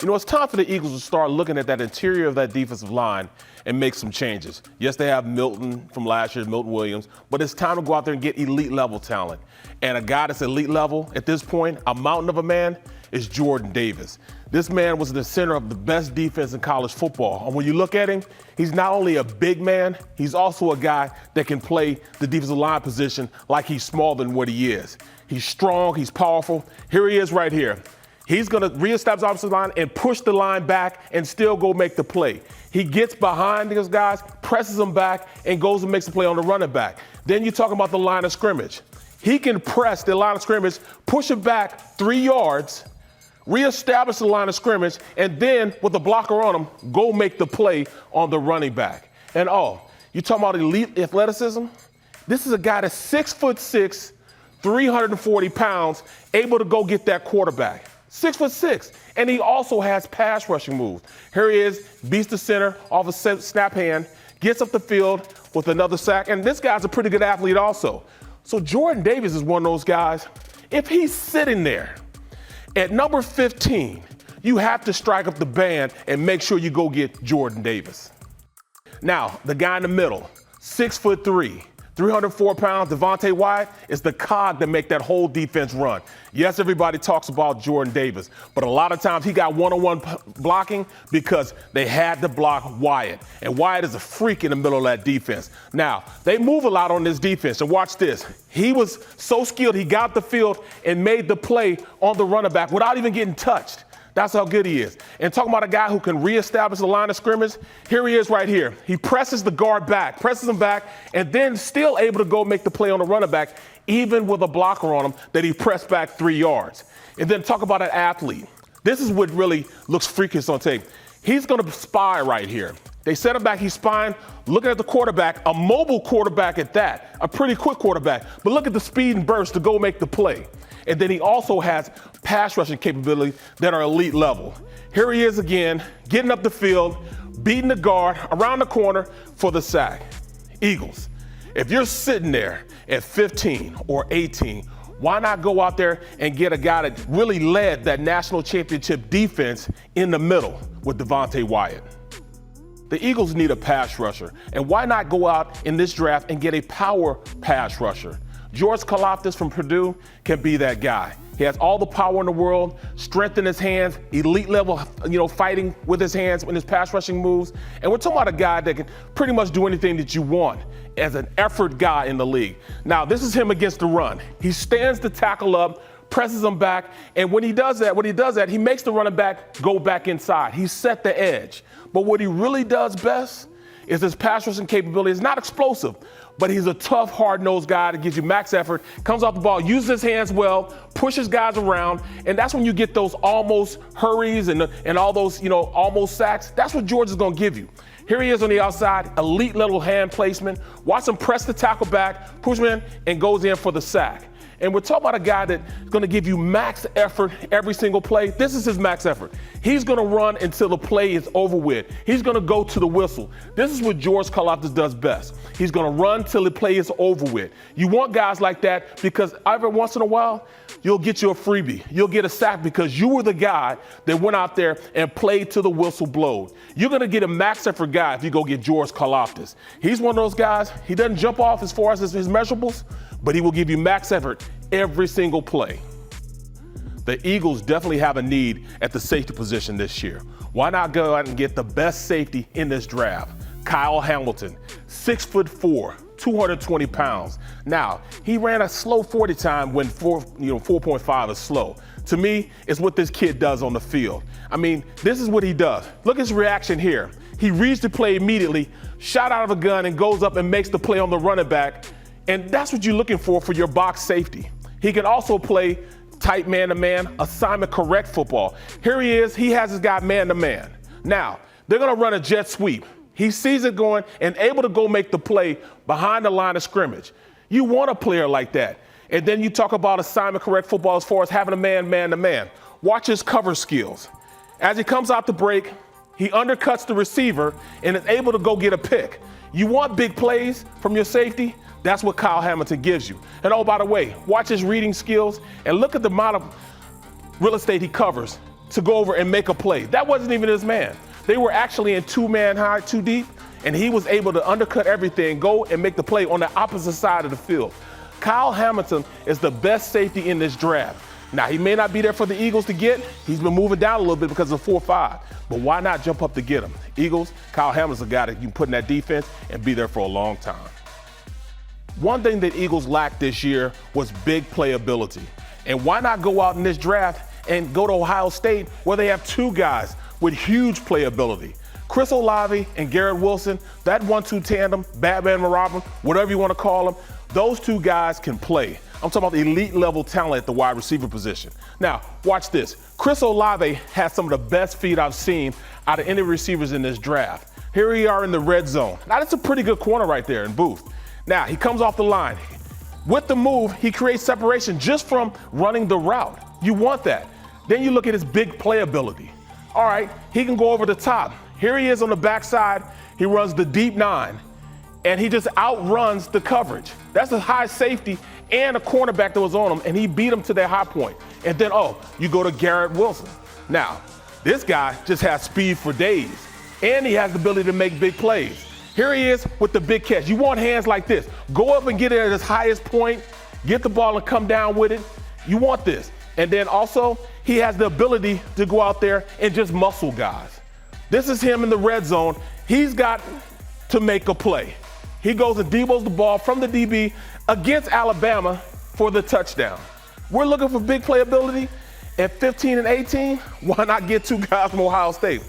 You know, it's time for the Eagles to start looking at that interior of that defensive line and make some changes. Yes, they have Milton from last year, Milton Williams, but it's time to go out there and get elite level talent. And a guy that's elite level at this point, a mountain of a man, is Jordan Davis. This man was the center of the best defense in college football. And when you look at him, he's not only a big man, he's also a guy that can play the defensive line position like he's smaller than what he is. He's strong, he's powerful. Here he is right here. He's going to reestablish the offensive line and push the line back and still go make the play. He gets behind these guys, presses them back, and goes and makes the play on the running back. Then you talk about the line of scrimmage. He can press the line of scrimmage, push it back 3 yards, reestablish the line of scrimmage, and then with the blocker on him, go make the play on the running back. And you talking about elite athleticism? This is a guy that's 6'6", 340 pounds, able to go get that quarterback. 6'6", and he also has pass rushing moves. Here he is, beats the center off a snap hand, gets up the field with another sack, and this guy's a pretty good athlete also. So Jordan Davis is one of those guys. If he's sitting there at number 15, you have to strike up the band and make sure you go get Jordan Davis. Now, the guy in the middle, 6'3", 304 pounds, Devonte Wyatt is the cog that make that whole defense run. Yes, everybody talks about Jordan Davis, but a lot of times he got one-on-one blocking because they had to block Wyatt. And Wyatt is a freak in the middle of that defense. Now, they move a lot on this defense, and watch this. He was so skilled, he got the field and made the play on the running back without even getting touched. That's how good he is. And talking about a guy who can reestablish the line of scrimmage, here he is right here. He presses the guard back, presses him back, and then still able to go make the play on the running back, even with a blocker on him that he pressed back 3 yards. And then talk about an athlete. This is what really looks freakish on tape. He's going to spy right here. They set him back, he's spying, looking at the quarterback, a mobile quarterback at that, a pretty quick quarterback. But look at the speed and burst to go make the play. And then he also has pass rushing capabilities that are elite level. Here he is again, getting up the field, beating the guard around the corner for the sack. Eagles, if you're sitting there at 15 or 18, why not go out there and get a guy that really led that national championship defense in the middle with Devonta Wyatt? The Eagles need a pass rusher, and why not go out in this draft and get a power pass rusher? George Karlaftis from Purdue can be that guy. He has all the power in the world, strength in his hands, elite level, fighting with his hands in his pass rushing moves. And we're talking about a guy that can pretty much do anything that you want as an effort guy in the league. Now, this is him against the run. He stands the tackle up, presses him back, and when he does that, he makes the running back go back inside. He set the edge. But what he really does best is his pass rushing capability. It's not explosive, but he's a tough, hard-nosed guy that gives you max effort, comes off the ball, uses his hands well, pushes guys around, and that's when you get those almost hurries and all those, almost sacks. That's what George is going to give you. Here he is on the outside, elite level hand placement. Watch him press the tackle back, push him in, and goes in for the sack. And we're talking about a guy that's going to give you max effort every single play. This is his max effort. He's going to run until the play is over with. He's going to go to the whistle. This is what George Karlaftis does best. He's going to run till the play is over with. You want guys like that because every once in a while, you'll get you a freebie. You'll get a sack because you were the guy that went out there and played till the whistle blowed. You're going to get a max effort guy if you go get George Karlaftis. He's one of those guys, he doesn't jump off as far as his measurables, but he will give you max effort every single play. The Eagles definitely have a need at the safety position this year. Why not go out and get the best safety in this draft? Kyle Hamilton, 6'4", 220 pounds. Now, he ran a slow 40 time when 4.5 is slow. To me, it's what this kid does on the field. I mean, this is what he does. Look at his reaction here. He reads the play immediately, shot out of a gun, and goes up and makes the play on the running back. And that's what you're looking for your box safety. He can also play tight man-to-man, assignment correct football. Here he is, he has his guy man-to-man. Now, they're gonna run a jet sweep. He sees it going and able to go make the play behind the line of scrimmage. You want a player like that. And then you talk about assignment correct football as far as having a man-to-man. Watch his cover skills. As he comes out the break, he undercuts the receiver and is able to go get a pick. You want big plays from your safety? That's what Kyle Hamilton gives you. And oh, by the way, watch his reading skills and look at the amount of real estate he covers. to go over and make a play. That wasn't even his man. They were actually in two-man high, too deep, and he was able to undercut everything, go and make the play on the opposite side of the field. Kyle Hamilton is the best safety in this draft. Now, he may not be there for the Eagles to get. He's been moving down a little bit because of 4-5. But why not jump up to get him? Eagles, Kyle Hamilton's a guy that you can put in that defense and be there for a long time. One thing that Eagles lacked this year was big playability. And why not go out in this draft and go to Ohio State where they have two guys with huge playability? Chris Olave and Garrett Wilson, that 1-2 tandem, Batman and Robin, whatever you want to call them, those two guys can play. I'm talking about the elite level talent at the wide receiver position. Now, watch this. Chris Olave has some of the best feet I've seen out of any receivers in this draft. Here we are in the red zone. Now, that's a pretty good corner right there in Booth. Now, he comes off the line. With the move, he creates separation just from running the route. You want that. Then you look at his big playability. All right, he can go over the top. Here he is on the backside. He runs the deep 9, and he just outruns the coverage. That's a high safety and a cornerback that was on him, and he beat him to their high point. And then, you go to Garrett Wilson. Now, this guy just has speed for days, and he has the ability to make big plays. Here he is with the big catch. You want hands like this. Go up and get it at his highest point, get the ball and come down with it. You want this. And then also, he has the ability to go out there and just muscle guys. This is him in the red zone. He's got to make a play. He goes and debo's the ball from the DB against Alabama for the touchdown. We're looking for big playability. At 15 and 18, why not get two guys from Ohio State?